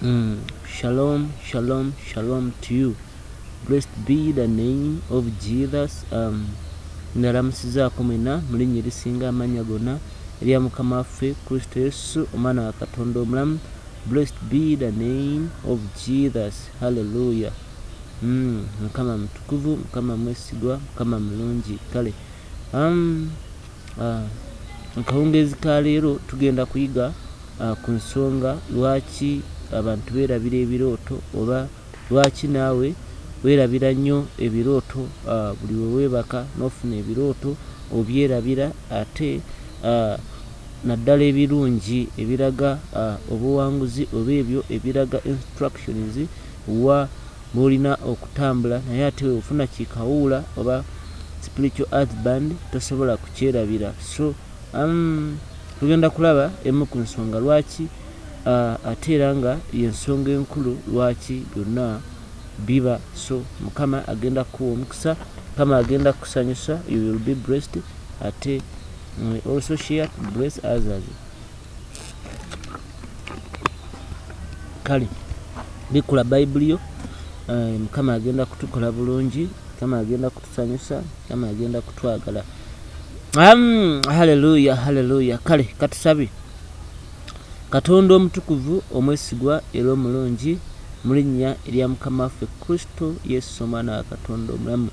Shalom, shalom, shalom to you. Blessed be the name of Jesus. Ndaramusizaako mwena mu linnya erisinga amannya gonna erya Mukama waffe Kristo Yesu omwana wa Katonda omulamu. Blessed be the name of Jesus. Hallelujah. Mukama mutukuvu, Mukama mwesigwa, Mukama mulungi. Kale akawungeezi ka leero tugenda kuyiga ku nsonga lwaki abantu beerabira ebirooto, oba lwaki naawe weerabira nnyo ebirooto. Buli we weebaka n'ofuna ebirooto obyerabira, ate naddala ebirungi ebiraga obuwanguzi oba ebyo ebiraga instructions wa bw'olina okutambula, naye ate weofuna kikawuula oba spiritual husband tosobola kukyerabira. So tugenda kulaba emu ku nsonga lwaki, ate era nga y'ensonga enkulu lwaki byonna biba. So Mukama agenda kuwa omukisa, Mukama agenda kusanyusa, you will be blessed, ate also share to bless others. Kale bikula Bible yo, Mukama agenda kutukola bulungi, Mukama agenda kutusanyusa, Mukama agenda kutwagala. Hallelujah, hallelujah. Kale katusabe. Katonda omutukuvu omwesigwa era omulungi mu linnya erya Mukama waffe Kristo Yesu omwana wa Katonda omulamu,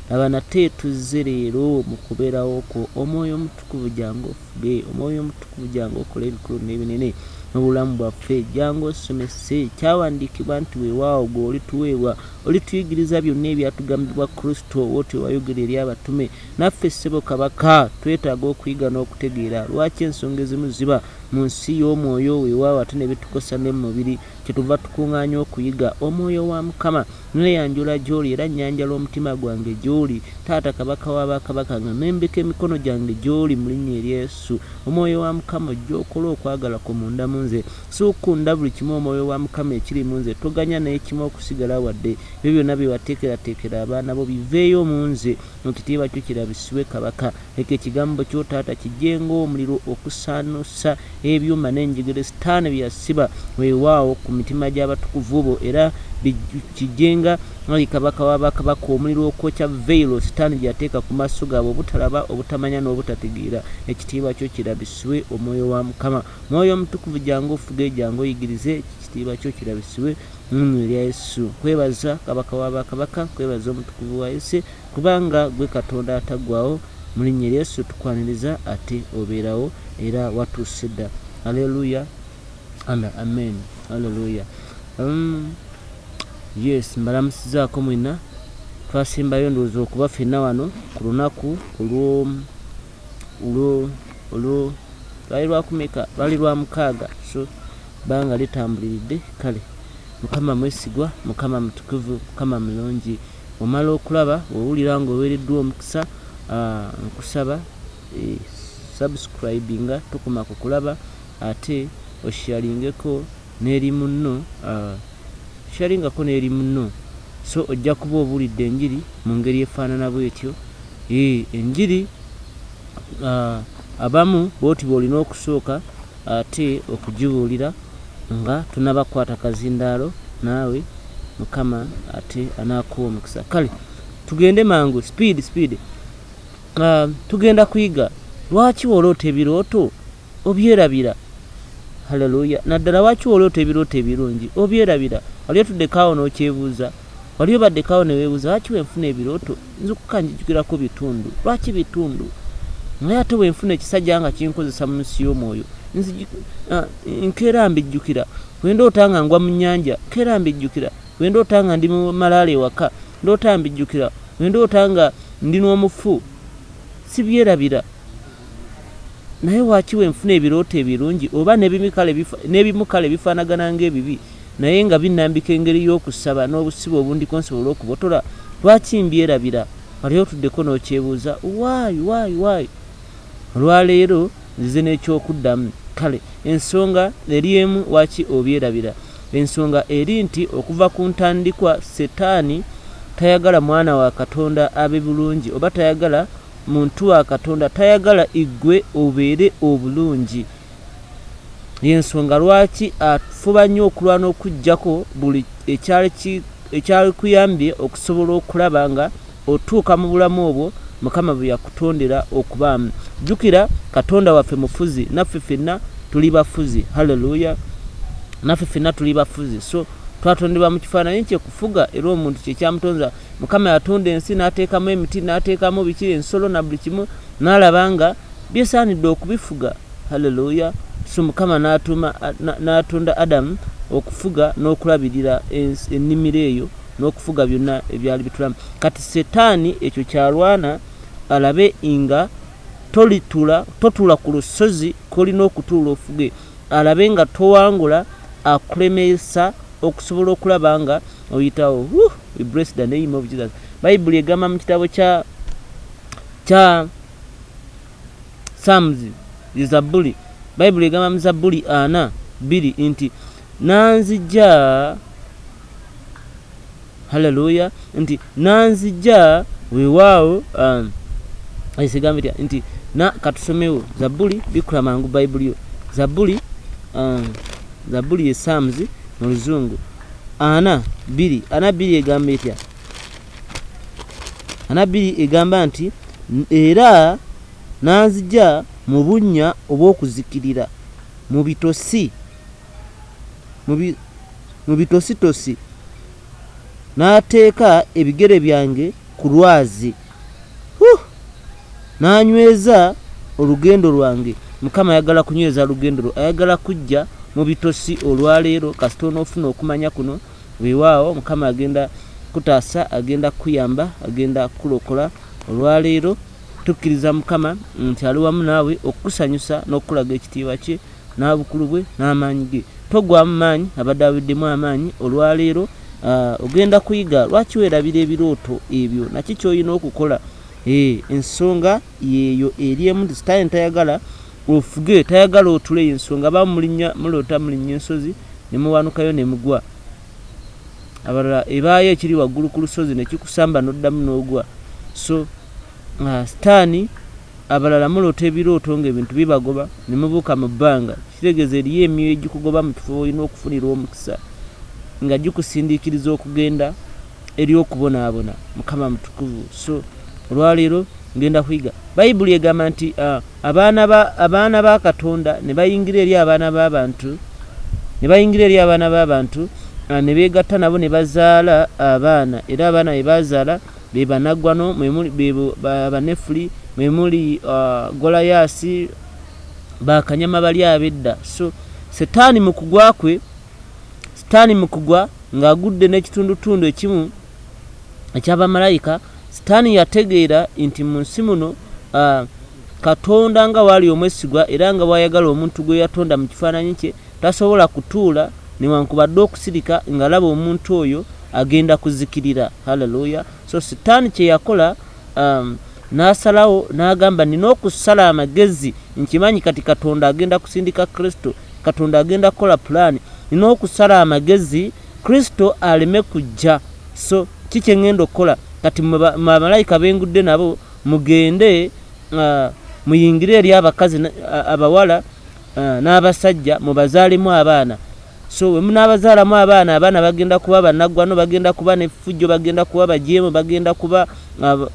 laba nate tuzze leero mu kubeerawo kwo. Omwoyo omutukuvu jangu ofuge, omwoyo omutukuvu jangu okola ebikulu n'ebinene mu bulamu bwaffe, jangu osomese kyawandiikibwa nti weewaawo gwe olituweebwa, olituyigiriza byonna ebyatugambibwa Kristo woti wayogera eri abatume. Naffe ssebo kabaka twetaaga okuyiga n'okutegeera lwaki ensonga ezimu ziba mu nsi y'omwoyo weewaawo ate ne bitukosa ne mu mubiri. Kyetuva tukuŋŋaanya okuyiga omwoyo wa Mukama neyanjula gy'oli era nnyanjala omutima gwange gy'oli, taata kabaka w'abakabaka, nga nembeka emikono gyange gy'oli mu linnya erya Yesu. Omwoyo wa Mukama ojja okola okwagala kwo munda mu nze, si okukunda buli kimu omwoyo wa Mukama ekiri mu nze, toganya n'ekimu okusigala wadde ebyo byonna bye wateekerateekera abaana bo biveeyo mu nze, ekitiibwa kyo kirabisibwe kabaka. Leka ekigambo kyo taata kijjenga omuliro okusaanuusa ebyuma n'enjegere sitaani bye yasiba weewaawo ku mitima gy'abatukuvu bo, era kijjenga ali kabaka w'abakabaka omuliro okwokya veilo sitaani gyateeka ku maaso gaabwe, obutalaba, obutamanya n'obutategeera. Ekitiibwa kyo kirabisibwe omwoyo wa Mukama. Mwoyo omutukuvu jangu ofuge, jangu oyigirize, ekitiibwa kyo kirabisibwe mu erya Yesu. Kwebaza kabaka w'abakabaka, kwebaza omutukuvu wa Yesu, kubanga gwe Katonda ataggwaawo. Mu linnya erya Yesu tukwaniriza, ate obeerawo era watuuse dda. Haleluya and amen. Haleluya. Yes, mbalamusizaako mwena. Twasimbayo ndowooza okuba ffenna wano ku lunaku olwo lwali lwakumeka, lwali lwa mukaaga, so banga litambuliridde. Kale Mukama mwesigwa, Mukama mutukuvu, Mukama mulungi. Omala okulaba owulira ng'oweereddwa omukisa, nkusaba subscribinga, tokoma ku kulaba, ate osharingeko n'eri munno, sharingako n'eri munno, so ojja kuba obuulidde enjiri mu ngeri efaanana bwetyo. Enjiri abamu bwoti bw'olina okusooka ate okugibuulira nga tunabakwata kazindaalo, naawe Mukama ate anaakuwa omukisa. Kale tugende mangu, speed. Tugenda kuyiga lwaki woloota ebirooto obyerabira. Haleluya. Naddala lwaki woloota ebirooto ebirungi obyerabira. Wali otuddekaawo n'okyebuuza, wali obaddekaawo ne weebuuza lwaki wenfuna ebirooto. Nze kukanjijukirako bitundu. Lwaki bitundu? Naye ate wenfuna ekisajja nga kinkozesa mu nsi y'omwoyo, nkeera mbijjukira. Wendoota nga ngwa mu nnyanja, nkeera mbijjukira. Wendoota nga ndi mu malaala ewaka, ndoota mbijjukira. Wendoota nga ndi n'omufu, sibyerabira. Naye lwaki wenfuna ebirooto ebirungi oba n'ebimu kale bifaanagana ng'ebibi, naye nga binnambika engeri y'okusaba n'obusibe obundiko nsobola okubotola? Lwaki mbyerabira? Wali otuddeko n'okyebuuza why? Olwaleero nzize n'ekyokuddamu. Kale ensonga eri emu lwaki obyerabira. Ensonga eri nti okuva ku ntandikwa Setaani tayagala mwana wa Katonda abe bulungi, oba tayagala muntu wa Katonda, tayagala igwe obeere obulungi. Yensonga lwaki afuba nnyo okulwana okuggyako buli ekyali kuyambye okusobola okulaba nga otuuka mu bulamu obwo Mukama bwe yakutondera okubaamu. Jjukira Katonda waffe mufuzi, naffe ffenna tuli bafuzi. Haleluya. Naffe ffenna tuli bafuzi. So twatondebwa mu kifaananyi kye kufuga era omuntu kye kyamutonza. Mukama yatonda ensi n'ateekamu emiti n'ateekamu biki ensolo na buli kimu n'alaba nga byesaanidde okubifuga. Haleluya. So Mukama n'atonda Adamu okufuga n'okulabirira ennimiro eyo n'okufuga byonna ebyali bitulamu. Kati Setaani ekyo kyalwana alabe nga totula ku lusozi kolina okutuula ofuge, alabe nga towangula akulemesa okusobola okulaba nga oyitawo. We bless the name of Jesus. Bayibuli egamba mu kitabo kya Psalms, Zabuli. Bayibuli egamba mu Zabuli 4:2 nti nanzija, haleluya, nti nanzija weewaawo ayisigambye nti katusomewo Zabuli bikula mangu Bayibuli yo. Zabuli ye Psalms mu Luzungu 4:2 egamba etya? 4:2 egamba nti era nanzija mu bunnya obw'okuzikirira mu bitositosi n'ateeka ebigere byange ku lwazi, n'anyweza olugendo lwange. Mukama ayagala kunyweza lugendo lwo, ayagala kujja mu bitosi olwaleero kasita onoofuna okumanya kuno. Weewaawo Mukama agenda kutaasa, agenda kuyamba, agenda kulokola. Olwaleero tukkiriza Mukama nti ali wamu naawe okukusanyusa n'okulaga ekitiibwa kye n'abukulu bwe n'amaanyi ge. Togwamu maanyi, abadde aweddemu amaanyi. Olwaleero ogenda kuyiga lwaki weerabira ebirooto ebyo, naki ky'olina okukola. Ensonga yeeyo eri emu nti Sitaani tayagala ofuge, tayagala otule. Ensonga muloota mulinnya ensozi ne muwanukayo ne mugwa. Abalala ebaayo ekiri waggulu ku lusozi ne kikusamba n'oddamu n'ogwa. So Sitaani abalala muloota ebirooto ng'ebintu bibagoba ne mubuuka mu bbanga. Kitegeeza eriyo emyoyo egikugoba mu kifo olina okufunira omukisa nga gikusindiikiriza okugenda eri okubonaabona. Mukama mutukuvu. So olwaleero ngenda kuyiga. Bayibuli egamba nti abaana ba Katonda ne bayingira eri abaana b'abantu, ne beegatta nabo ne bazaala abaana, era abaana be bazaala be banaggwano, Abanefuli, mwe muli Golayaasi, bakanyama bali ab'edda. So Setaani mu kugwa ng'agudde n'ekitundutundu ekimu eky'abamalayika, Setaani yategeera nti mu nsi muno Katonda nga waali omwesigwa era nga bw'ayagala omuntu gwe yatonda mu kifaananyi kye, tasobola kutuula newankubadde okusirika ng'alaba omuntu oyo agenda kuzikirira. Haleluya. So Setaani kye yakola n'asalawo n'agamba nina okusala amagezi, nkimanyi kati Katonda agenda kusindika Kristo, Katonda agenda kukola pulaani, nina okusala amagezi Kristo aleme kujja. So kiki ngenda okukola? Kati bamalayika bengudde nabo mugende muyingire eri abakazi abawala n'abasajja mubazaalemu abaana. So we munaabazaalamu abaana bagenda kuba bannaggwano, bagenda kuba n'effujjo, bagenda kuba bajeemu, bagenda kuba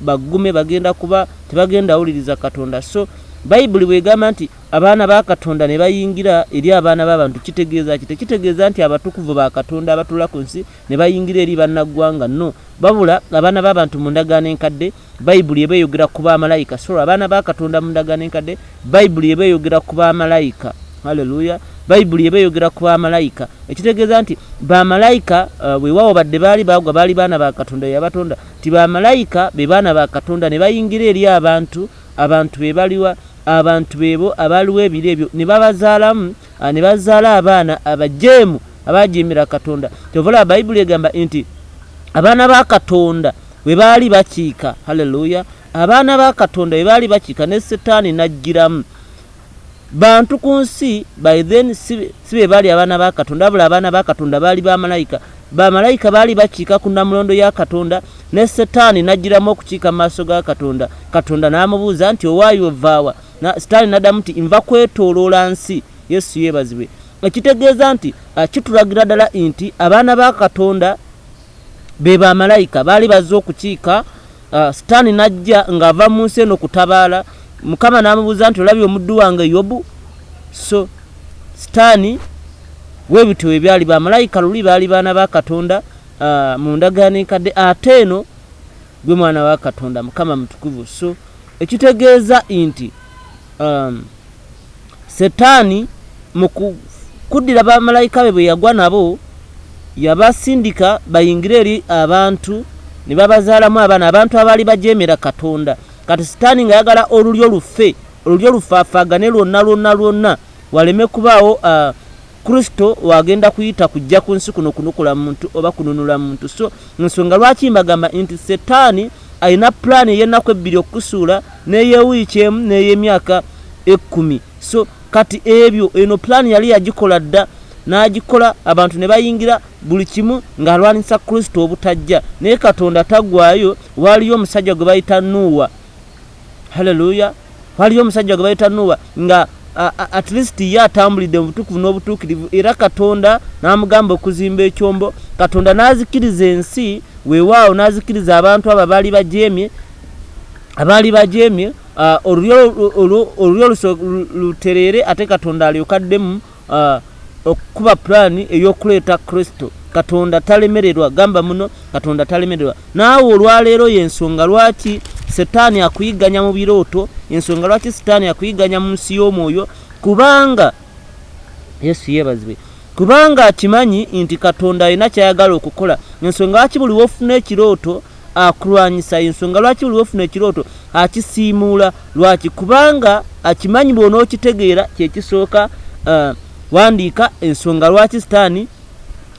baggume, bagenda kuba tebagenda awuliriza Katonda. So Bayibuli bwegamba nti abaana ba Katonda ne bayingira eri abaana b'abantu, kitegeeza kite? Kitegeeza nti abatukuvu ba Katonda abatula ku nsi ne bayingira eri bannaggwanga? No, babula abaana b'abantu mu ndagaano enkadde Bayibuli ebeeyogera ku bamalayika. So abaana ba Katonda mu ndagaano enkadde Bayibuli ebeeyogera ku bamalayika. Haleluya. Bayibuli ebeeyogera ku bamalayika, ekitegeeza nti bamalayika weewaawo badde baali bagwa, baali baana ba Katonda yabatonda, ti bamalayika be baana ba Katonda ne bayingira eri abantu be baliwa? Abantu beebo abaliwo ebiro ebyo ne babazaalamu, ne bazaala abaana abajeemu abajeemera Katonda. Kyovula Bayibuli egamba nti abaana ba Katonda we baali bakiika. Haleluya. Abaana ba Katonda we baali bakiika ne Setaani n'ajjiramu. Bantu ku nsi by then si be baali abaana ba Katonda, abula abaana ba Katonda baali bamalayika. Bamalayika baali bakiika ku nnamulondo ya Katonda, ne Setaani n'ajjiramu okukiika mu maaso ga Katonda. Katonda n'amubuuza nti owaayo ovaawa? Setaani n'addamu nti nva kwetooloola nsi, Yesu yeebazibwe. Ekitegeeza nti kitulagira ddala nti abaana ba Katonda be bamalayika baali bazze okukiika. Sitaani najja ng'ava mu nsi eno kutabaala. Mukama n'amubuuza nti olabye omuddu wange Yobu? So Sitaani weebityo ebyali bamalayika luli baali baana ba Katonda mu ndagaano enkadde, ate eno gwe mwana wa Katonda, Mukama mutukuvu. So ekitegeeza nti Setaani mu kuddira bamalayika be bwe yagwa nabo yabasindika bayingire eri abantu ne babazaalamu abaana abantu abaali bajeemera Katonda. Kati Setaani ng'ayagala olulyo lufaafagane lwonna waleme kubaawo Kristo wagenda kuyita kujja ku nsi kuno kunukula muntu oba kununula muntu. So nsonga lwaki mbagamba nti Setaani alina pulaani ey'ennaku 2 okusuula n'ey'ewiiki emu n'ey'emyaka 10. So kati ebyo eno pulaani yali yagikola dda n'agikola abantu ne bayingira buli kimu ng'alwanisa Kristo obutajja, naye Katonda taggwaayo. Waaliyo omusajja gwe bayita Nuuwa. Haleluya. Waaliyo omusajja gwe bayita Nuuwa nga at least ye atambulidde mu butukuvu n'obutuukirivu, era Katonda n'amugamba okuzimba ekyombo. Katonda n'azikiriza ensi, weewaawo n'azikiriza abantu abo abaali bajeemye olulyo lutereere, ate Katonda alyokaddemu okukuba pulaani ey'okuleeta Kristo. Katonda talemererwa, gamba muno, Katonda talemererwa. Naawe olwaleero y'ensonga lwaki Setaani akuyiganya mu birooto, ensonga lwaki Setaani akuyiganya mu nsi y'omwoyo, kubanga Yesu yeebazibwe, kubanga akimanyi nti Katonda alina kyayagala okukola. Ensonga lwaki buli wofuna ekirooto akulwanyisa, ensonga lwaki buli wofuna ekirooto akisiimuula, lwaki? Kubanga akimanyi bw'onookitegeera kyekisooka wandiika ensonga lwaki Setaani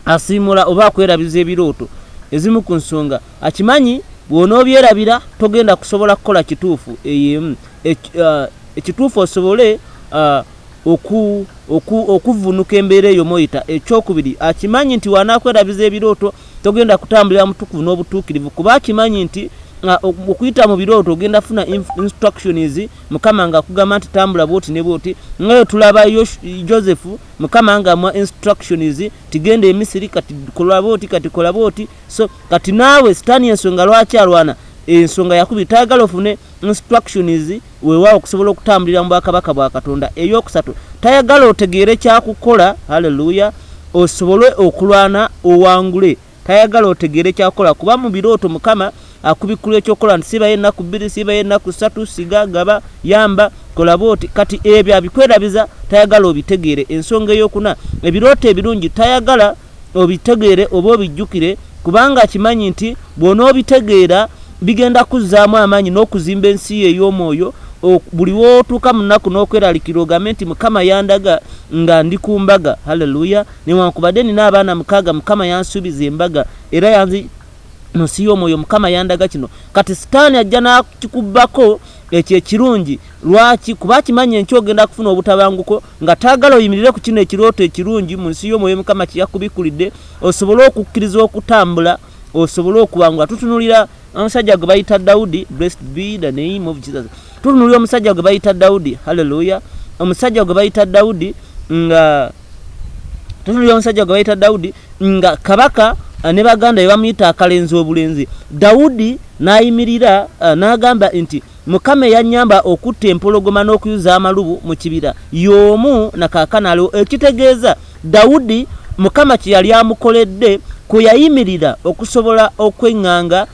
asiimula oba akwerabiza ebirooto. Ezimu ku nsonga akimanyi bw'onoobyerabira togenda kusobola kukola kituufu ekituufu osobole okuvunuka embeera eyo moyita. Ekyokubiri akimanyi nti wanaakwerabiza ebirooto togenda kutambulira mutukuvu n'obutuukirivu, kuba akimanyi nti okuyita mu birooto ogenda funa instructions Mukama nga akugamba nti tambula bwoti ne bwoti. Ngayo tulaba Josefu Mukama nga amuwa instructions tigenda e Misiri, kati kola bwoti, kati kola bwoti. So kati naawe Setaani ensonga lwaki alwana, ensonga yakubi tayagala ofune instructions weewaawo okusobola okutambulira mu bwakabaka bwa Katonda. Ey'okusatu tayagala otegeere kyakukola, haleluya, osobole okulwana owangule. Tayagala otegeere kyakukola, kuba mu birooto Mukama akubikula ekyokola nti sibayo ennaku 2, sibayo ennaku 3, siga, gaba, yamba, kola bwoti. Kati ebyo abikwerabiza tayagala obitegeere. Ensonga ey'okuna, ebirooto ebirungi tayagala obitegeere oba obijjukire, kubanga akimanyi nti bw'onoobitegeera bigenda kuzzaamu amaanyi n'okuzimba ensi ye ey'omwoyo. Buli wootuuka mu nnaku n'okweralikira ogambe nti Mukama yandaga nga ndi ku mbaga, haleluya, newankubadde nina abaana 6 Mukama yansuubiza embaga era yanzi mu nsi y'omwoyo, Mukama yandaga kino. Kati Setaani ajja n'akikubbako ekyo ekirungi. Lwaki? Kuba akimanyi enkya ogenda kufuna obutabanguko, nga taagala oyimirire ku kino ekirooto ekirungi mu nsi y'omwoyo Mukama kyeyakubikulidde, osobole okukkiriza okutambula, osobole okuwangula. Tutunulira omusajja gwe bayita Dawudi, blessed be the name of Jesus. Tutunulira omusajja gwe bayita Dawudi, haleluya, omusajja gwe bayita Dawudi nga tutunulira omusajja gwe bayita Dawudi nga kabaka ne baganda bamuyita akalenzi obulenzi. Dawudi n'ayimirira n'agamba nti Mukama yannyamba okutta empologoma n'okuyuza amalubu mu kibira y'omu na kaakano aliwo. Ekitegeeza Dawudi Mukama kye yali amukoledde kwe yayimirira okusobola okweŋŋanga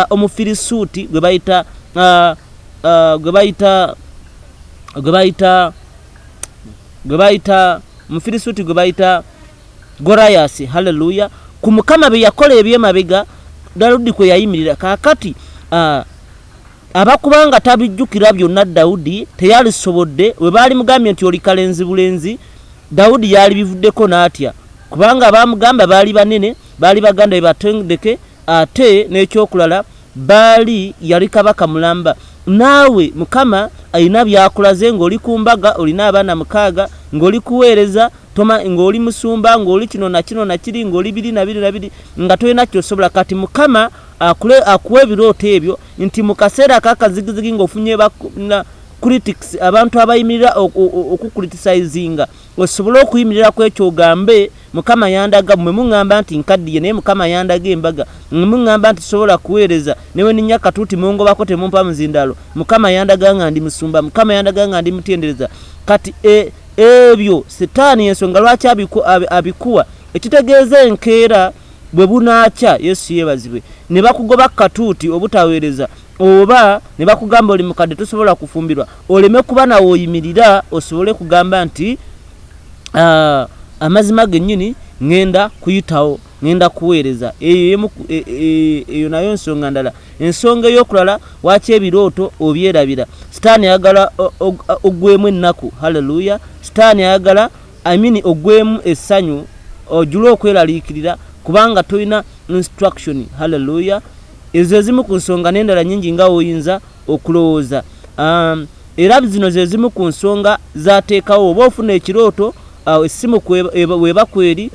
omufirisuuti gwe bayita Gorayasi, haleluya. Ku Mukama be yakola ebyemabega Dawudi kwe yayimirira. Kaakati abakubanga tabijjukira byonna Dawudi teyalisobodde, we baali mugambye nti oli kalenzi bulenzi, Dawudi yali bivuddeko n'atya, kubanga abamugamba baali banene, baali baganda bebatendeke, ate n'ekyokulala baali yali kabaka mulamba. Naawe Mukama alina byakulaze ng'oli ku mbaga, olina abaana 6, ng'oli kuweereza, ng'oli musumba, ng'oli kino na kino na kiri, ng'oli 2 na 2 na 2, nga tolina kyosobola. Kati Mukama akuwa ebirooto ebyo nti mu kaseera akakazigizigi ng'ofunye critics, abantu abayimirira okukriticizinga osobola okuyimirira ku ekyo ogambe Mukama yandaga mwe muŋŋamba nti nkaddiye naye Mukama yandaga embaga mwe muŋŋamba nti sobola kuweereza newe ninnya katuuti mungobako temumpa muzindalo Mukama yandaga nga ndi musumba Mukama yandaga nga ndi mutendereza kati ebyo Setaani ensonga lwaki abikuwa ekitegeeza enkeera bwe bunaacha Yesu yeebazibwe ne bakugoba katuuti obutaweereza oba ne bakugamba oli mukadde tosobola kufumbirwa oleme kuba nawe oyimirira osobole kugamba nti amazima gennyini ngenda kuyitawo ngenda kuweereza eyo nayo ensonga ndala ensonga ey'okulala waki ebirooto obyerabira Setaani ayagala ogwemu ennaku haleluya Setaani ayagala ogwemu essanyu ojule okweraliikirira kubanga toyina instruction haleluya ezo ezimu ku nsonga n'endala nyingi nga oyinza okulowooza era zino ze zimu ku nsonga zateekawo oba ofuna ekirooto essimu weba kweri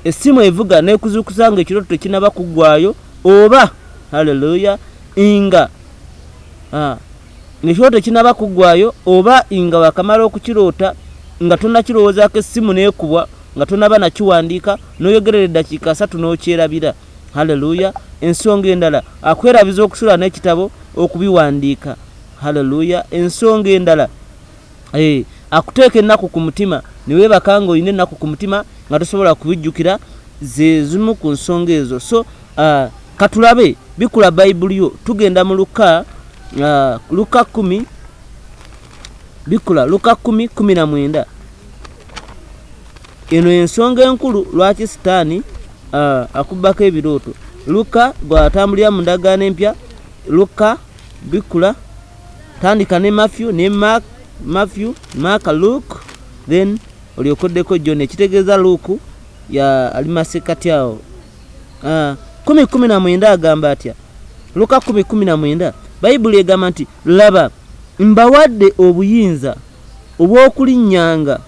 essimu evuga n'ekuzuukusa nga ekirooto tekinaba kuggwayo oba haleluya nga ekirooto tekinaba kuggwayo oba nga wakamala okukiroota nga tonnakirowoozaako essimu n'ekubwa nga tonaba nakiwandiika n'oyogerera eddakiika 3 n'okyerabira haleluya ensonga endala akwerabiza okusula n'ekitabo okubiwandiika haleluya ensonga endala akuteeka ennaku ku mutima ne weebaka nga olina ennaku ku mutima nga tosobola kubijjukira ze zimu ku nsonga ezo so katulabe bikula bayibuli yo tugenda mu Luka 10 bikula Luka 10:19 eno ensonga enkulu lwaki Setaani akubbako ebirooto Luka gwatambulira mu ndagaano empya Luka bikula tandika ne Matthew Mark Luke then olyokoddeko John ekitegeeza Luke ya alimasekati awo 10:19 agamba atya Luka 10:19 Bayibuli egamba nti laba mbawadde obuyinza obw'okulinnyanga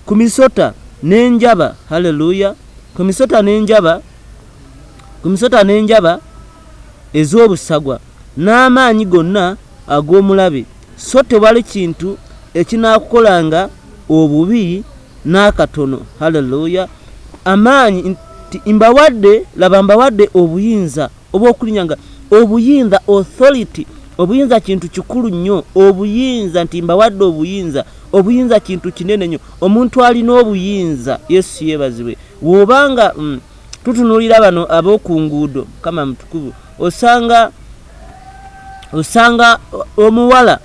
ku misota n'enjaba haleluya ku misota n'enjaba ez'obusagwa n'amaanyi gonna ag'omulabe so tewali kintu ekinaakukolanga obubi n'akatono haleluya amaanyi nti mbawadde obuyinza obw'okulinnyanga obuyinza authority obuyinza kintu kikulu nnyo obuyinza nti mbawadde obuyinza kintu kinene nnyo omuntu alina obuyinza Yesu yeebazibwe wobanga tutunuulira bano ab'oku nguudo kama mutukuvu osanga omuwala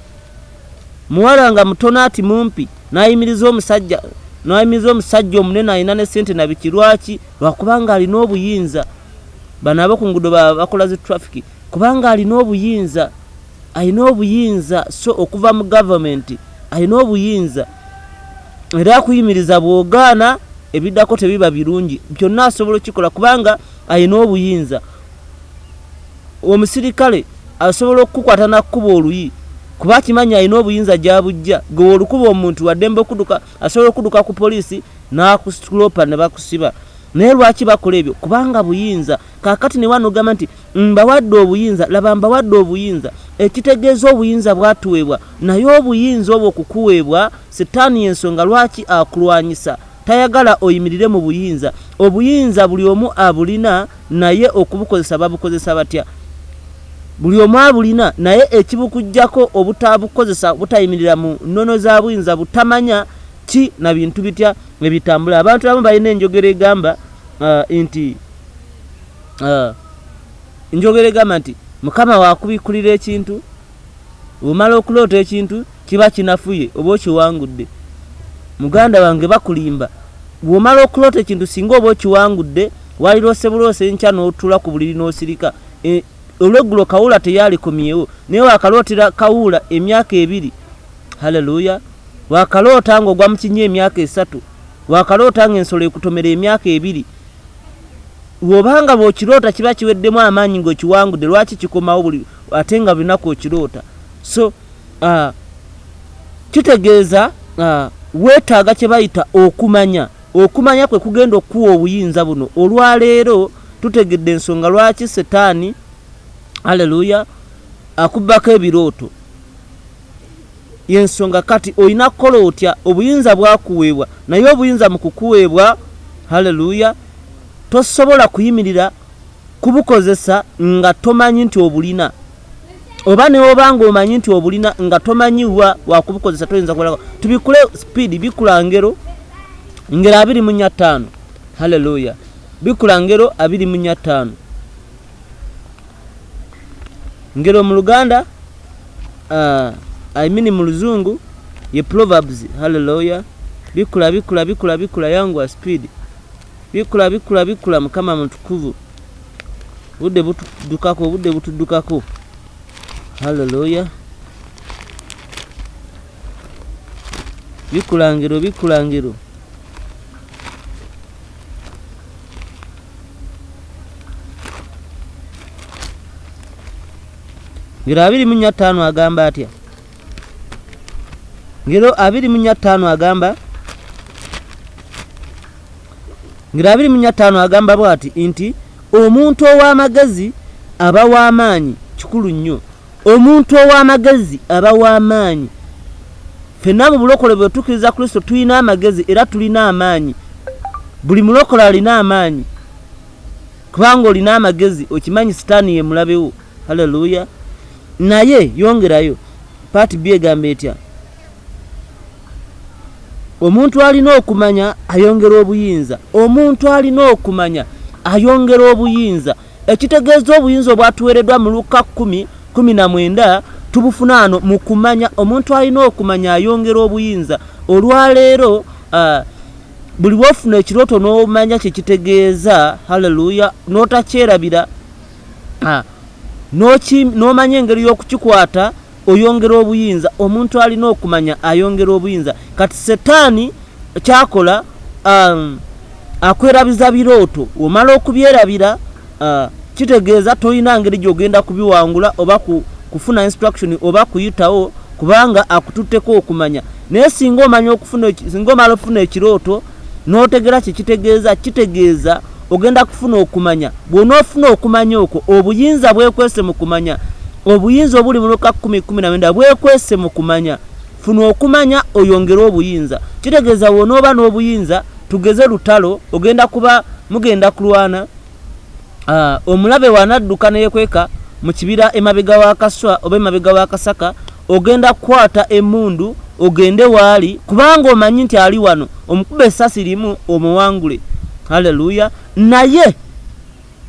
nga mutono ati mumpi n'ayimiriza omusajja omunene alina ne ssente na biki lwaki lwakubanga alina obuyinza bano ab'oku nguudo bakola zi traffic kubanga alina obuyinza so okuva mu government alina obuyinza era akuyimiriza bw'ogaana ebiddako tebiba birungi byonna asobola okikola kubanga alina obuyinza omusirikale asobola okukukwata n'akkuba oluyi kuba akimanya alina obuyinza gy'abujja gwe olukuba omuntu waddembe okuduka asobola okuduka ku poliisi n'akusilopa ne bakusiba naye lwaki bakola ebyo kubanga buyinza kaakati ne wano ogamba nti mbawadde obuyinza laba mbawadde obuyinza ekitegeeza obuyinza bwatuweebwa naye obuyinza obwo okukuweebwa Setaani ensonga lwaki akulwanyisa tayagala oyimirire mu buyinza obuyinza buli omu abulina naye okubukozesa babukozesa batya buli omu abulina naye ekibukujjako obutabukozesa butayimirira mu nnono za buyinza butamanya ki na bintu bitya ebitambula abantu abamu balina enjogera egamba nti Mukama waakubikulira ekintu omala okuloota ekintu kiba kinafuye oba okiwangudde muganda wange bakulimba bw'omala okuloota ekintu singa oba okiwangudde waliroose buloose nkya n'otula ku buliri n'osirika olweggulo kawula teyalikomyewo naye wakalootera kawula emyaka 2 haleluya wakaloota ng'ogwa mu kinnya emyaka 3 wakaloota ng'ensolo ekutomera emyaka 2 bw'obanga bw'okiroota kiba kiweddemu amaanyi ng'okiwangudde lwaki kikomawo buli ate nga lunaku okiroota so kitegeeza weetaaga kye bayita okumanya kwe kugenda okuwa obuyinza buno olwaleero tutegedde ensonga lwaki Setaani haleluya akubbako ebirooto yensonga kati olina kukola otya obuyinza bwakuweebwa naye obuyinza mu kukuweebwa haleluya tosobola kuyimirira kubukozesa nga tomanyi nti obulina oba neobanga omanyi nti obulina nga tomanyiwa wakubukozesa toyinza kukola tubikule speed bikula ngero 25 haleluya bikula ngero 25 ngero mu Luganda mu Luzungu ye Proverbs haleluya bikula yangu speed bikula mukama mutukuvu budde butudukako haleluya bikula ngero ngero 25 agamba atya ngero 25 agamba ngero 25 agamba bwati nti omuntu ow'amagezi aba w'amaanyi kikulu nnyo omuntu ow'amagezi aba w'amaanyi ffenna mu bulokole bwe tukkiriza Kristo tulina amagezi era tulina amaanyi buli mulokole alina amaanyi kubanga olina amagezi okimanyi sitaani ye mulabewo haleluya naye yongerayo paati B egamba etya omuntu alina okumanya ayongera obuyinza omuntu alina okumanya ayongera obuyinza ekitegeeza obuyinza obwatuweereddwa mu Luka 10:19 tubufuna ano mu kumanya omuntu alina okumanya ayongera obuyinza olwaleero buli wofuna ekirooto n'omanya kyekitegeeza haleluya n'otakyerabira n'omanya engeri y'okukikwata oyongera obuyinza omuntu alina okumanya ayongera obuyinza kati setaani kyakola akwerabiza birooto omala okubyerabira kitegeeza tolina ngeri gy'ogenda kubiwangula oba kufuna instruction oba kuyitawo kubanga akututteko okumanya naye singa omala okufuna ekirooto n'otegera kitegeeza ogenda kufuna okumanya bw'onoofuna okumanya okwo obuyinza bwekwese mu kumanya obuyinza obuli mu Luka 10:19 bwekwese mu kumanya funa okumanya oyongera obuyinza kitegeeza wonooba n'obuyinza tugeze lutalo ogenda kuba mugenda kulwana omulabe wanadduka neyekweka mu kibira emabega w'akaswa oba emabega w'akasaka ogenda kukwata emmundu ogende waali kubanga omanyi nti ali wano omukube essasi limu omuwangule haleluya naye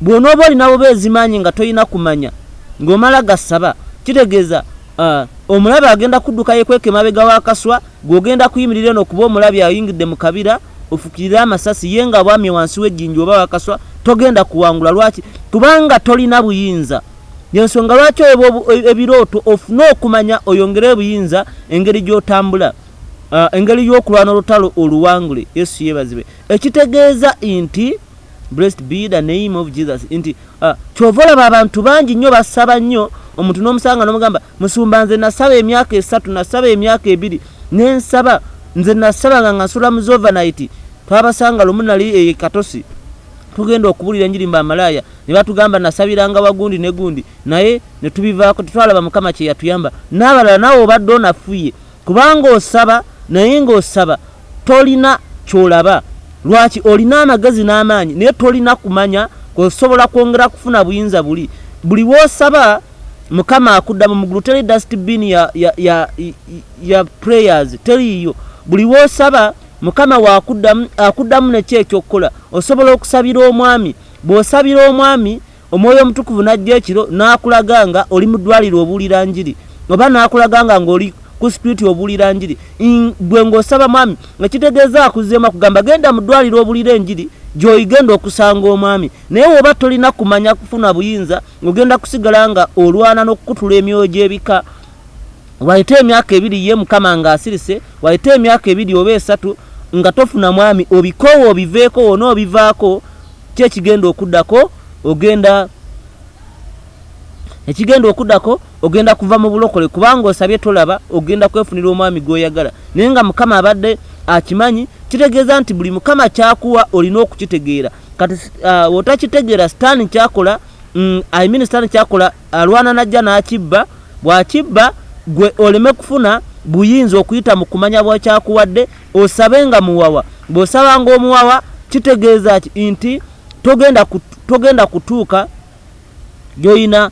bw'onooba olinawo beezimanyi nga toyina kumanya ng'omala gasaba kitegeeza omulabe agenda kudduka yekweka emabega w'akaswa gw'ogenda kuyimirira eno kuba omulabe ayingidde mu kabira ofukirira amasasi ye nga bwamye wansi w'ejjinja oba wakaswa togenda kuwangula lwaki kubanga tolina buyinza yensonga lwaki ebirooto ofune okumanya oyongere obuyinza engeri gy'otambula engeri y'okulwana olutalo oluwangule Yesu yeebazibwe ekitegeeza nti blessed be the name of Jesus nti kyova olaba abantu bangi nnyo basaba nnyo omuntu n'omusanga n'omugamba musumba nze nasaba emyaka 3 nasaba emyaka 2 nensaba nze nasaba nga nsula mu overnight twabasanga lumu nali katosi tugenda okubulira enjiri mbamalaaya ne batugamba nasabiranga wagundi ne gundi naye ne tubivaako tetwalaba mukama kye yatuyamba n'abalala nawe obadde onafuye kubanga osaba naye ng'osaba tolina kyolaba lwaki olina amagezi n'amaanyi naye tolina kumanya osobola kwongera kufuna buyinza buli wosaba mukama akuddamu mu ggulu teri dustbin ya prayers teriyo buli wosaba mukama akuddamu nekyo ekyokukola osobola okusabira omwami bw'osabira omwami omwoyo omutukuvu najja ekiro n'akulaga nga oli mu ddwaliro obuulira njiri oba n'akulaga nga oli ku spiriti obuulira njiri gwe ng'osaba mwami nga kitegeeza akuzzeemu akugamba genda mu ddwaliro obuulira enjiri gy'oyigenda okusanga omwami naye woba tolina kumanya kufuna buyinza ng'ogenda kusigala nga olwana n'okukutula emyoyo gy'ebika wayite emyaka 2 ye mukama ng'asirise wayite emyaka 2 oba 3 nga tofuna mwami obikoowa obiveeko wona obivaako kyekigenda okuddako ogenda kuva mu bulokole kubanga osabye tolaba ogenda kwefunira omwami gw'oyagala naye nga mukama abadde akimanyi kitegeeza nti buli mukama kyakuwa olina okukitegeera kati wotakitegeera sitaani kyakola sitaani kyakola alwana najja n'akibba bw'akibba gwe oleme kufuna buyinza okuyita mu kumanya bwakyakuwadde osabenga muwawa. Bw'osabanga omuwawa kitegeeza nti togenda kutuuka gy'olina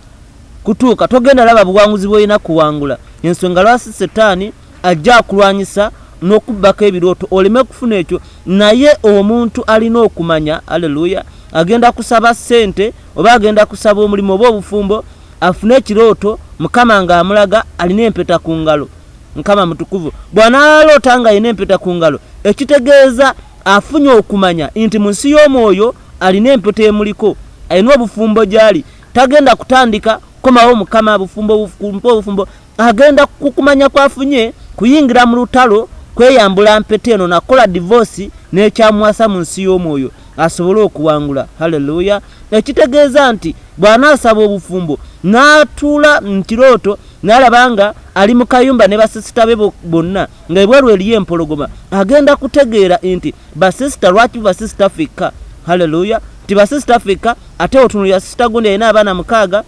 kutuuka, togenda laba buwanguzi bw'olina kuwangula. Ensonga lwaki Setaani ajja akulwanyisa n'okubbako ebirooto oleme kufuna ekyo. Naye omuntu alina okumanya, aleluya, agenda kusaba ssente oba agenda kusaba omulimu oba obufumbo, afune ekirooto Mukama ng'amulaga alina empeta ku ngalo. Mukama mutukuvu bw'anaaloota nga alina empeta ku ngalo, ekitegeeza afunye okumanya nti mu nsi y'omwoyo alina empeta emuliko, alina obufumbo gy'ali. Tagenda kutandika komawo Mukama bufumbo, agenda kukumanya kwafunye kuyingira mu lutalo kweyambula mpeta eno, nakola divorce n'ekyamwasa mu nsi y'omwoyo asobole okuwangula. Haleluya. Ekitegeeza nti bw'anaasaba obufumbo n'atuula mu kirooto n'alabanga ali mu kayumba ne basisita be bonna nga ebweru eriyo empologoma, agenda kutegeera nti basisita lwaki basisita fekka. Haleluya. Ti basisita fekka ate otunulira sisita gundi alina abaana mukaaga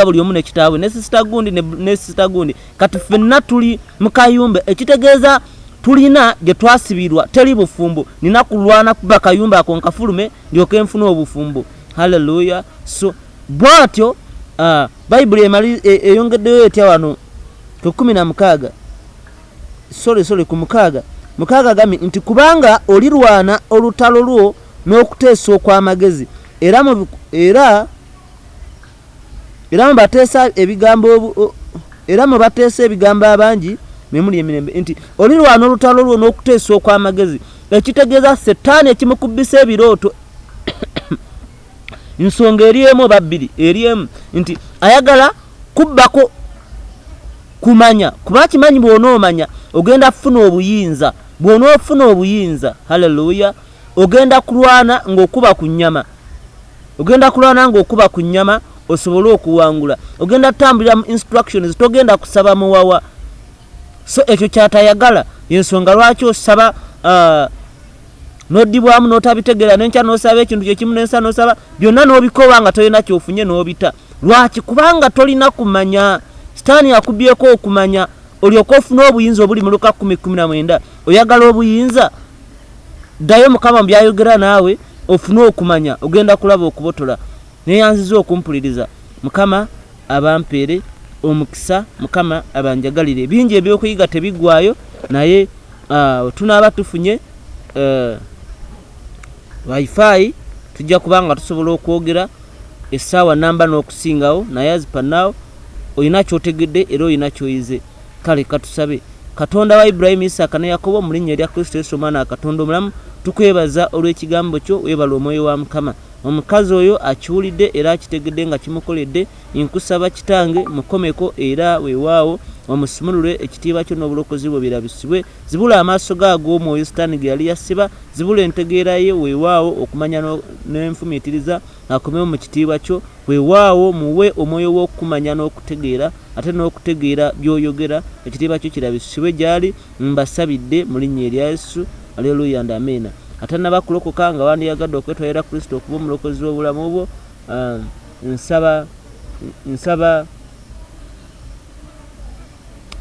buli omu ne kitaabwe, ne sisita gundi ne sisita gundi, kati ffenna tuli mu kayumba. Ekitegeeza tulina gye twasibirwa teri bufumbo, nina kulwana kuba kayumba ako nkafulume ndyoke nfuna obufumbo. Haleluya. So bwatyo Bayibuli eyongeddeyo etya wano ku 16 ku mukaaga gami nti kubanga olirwana olutalo lwo n'okuteesa okw'amagezi era mubateesa ebigambo abangi memuli emirembe, nti olirwana olutalo lwo n'okuteesa okw'amagezi. Ekitegeeza Setaani ekimukubbisa ebirooto nsonga eriemu oba bbiri eriemu, nti ayagala kubbako kumanya, kuba kimanyi bw'onoomanya ogenda kufuna obuyinza. Bw'onoofuna obuyinza, haleluya, ogenda kulwana ng'okuba ku nnyama, osobole okuwangula. Ogenda tambulira mu instructions, togenda kusaba muwawa. So ekyo kyatayagala, yensonga lwaki osaba n'oddibwamu n'otabitegeera, n'enkya n'osaba ekintu kyekimu, n'ensa n'osaba byonna n'obikoba nga tolina kyofunye n'obita. Lwaki? Kubanga tolina kumanya. Sitaani yakubyeko okumanya olyoka ofuna obuyinza obuli mu Luka 10:19. Oyagala obuyinza, ddayo Mukama byayogera naawe ofune okumanya, ogenda kulaba okubotola. Neyanziza okumpuliriza. Mukama abampeere omukisa, Mukama abanjagalire. Bingi ebyokuyiga tebiggwayo, naye tunaaba tufunye wifi tujja kubanga tusobola okwogera essaawa namba n'okusingawo, naye azipannaawo olina kyotegedde era olina kyoyize. Kale katusabe. Katonda wa Ibrahimu, Isaaka ne Yakobo, mu linnya erya Kristo Yesu Omwana Katonda omulamu, tukwebaza olw'ekigambo kyo, weebala omwoyo wa Mukama. Omukazi oyo akiwulidde era akitegedde nga kimukoledde, nkusaba Kitange mukomeko era weewaawo omusumulule ekitiibwa kyo n'obulokozi bwe birabisibwe. Zibula amaaso g'ag'omwoyo Sitaani ge yali yasiba, zibula entegeera ye, weewaawo okumanya n'enfumiitiriza akomewo mu kitiibwa kyo. Weewaawo muwe omwoyo w'okumanya n'okutegeera, ate n'okutegeera by'oyogera, ekitiibwa kyo kirabisibwe gy'ali. Mbasabidde mu linnya erya Yesu. Aleluya and amena. Ate nabakulokoka nga wandiyagadde okwetwalira Kristo okuba omulokozi w'obulamu bwo,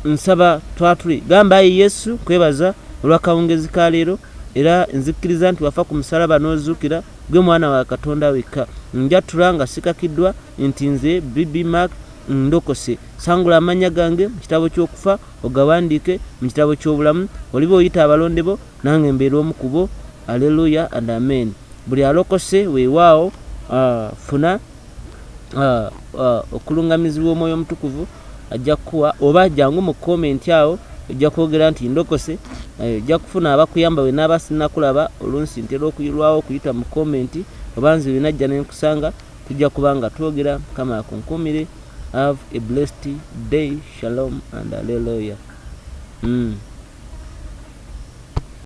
nsaba twatuli gamba ayi Yesu kwebaza olw'akawungezi ka leero, era nzikiriza nti wafa ku musalaba n'ozuukira, gwe mwana wa Katonda wekka. Njatula nga sikakiddwa nti nze Bibi Mark ndokose. Sangula amanya gange mu kitabo ky'okufa, ogawandiike mu kitabo ky'obulamu. Oliba oyita abalonde bo, nange mbeera omu ku bo. Aleluya and amen. Buli alokose weewaawo funa okulungamizibwa omwoyo omutukuvu ajja kuwa, oba jangu mu comment awo ojja kwogera nti ndokose, ojja kufuna abakuyamba we n'aba sinnakulaba. Olunsi ntera okuyirwawo okuyita mu comment, oba nze wenajja nenkusanga, tujja kuba nga twogera. Mukama akunkumire. Have a blessed day. Shalom and hallelujah.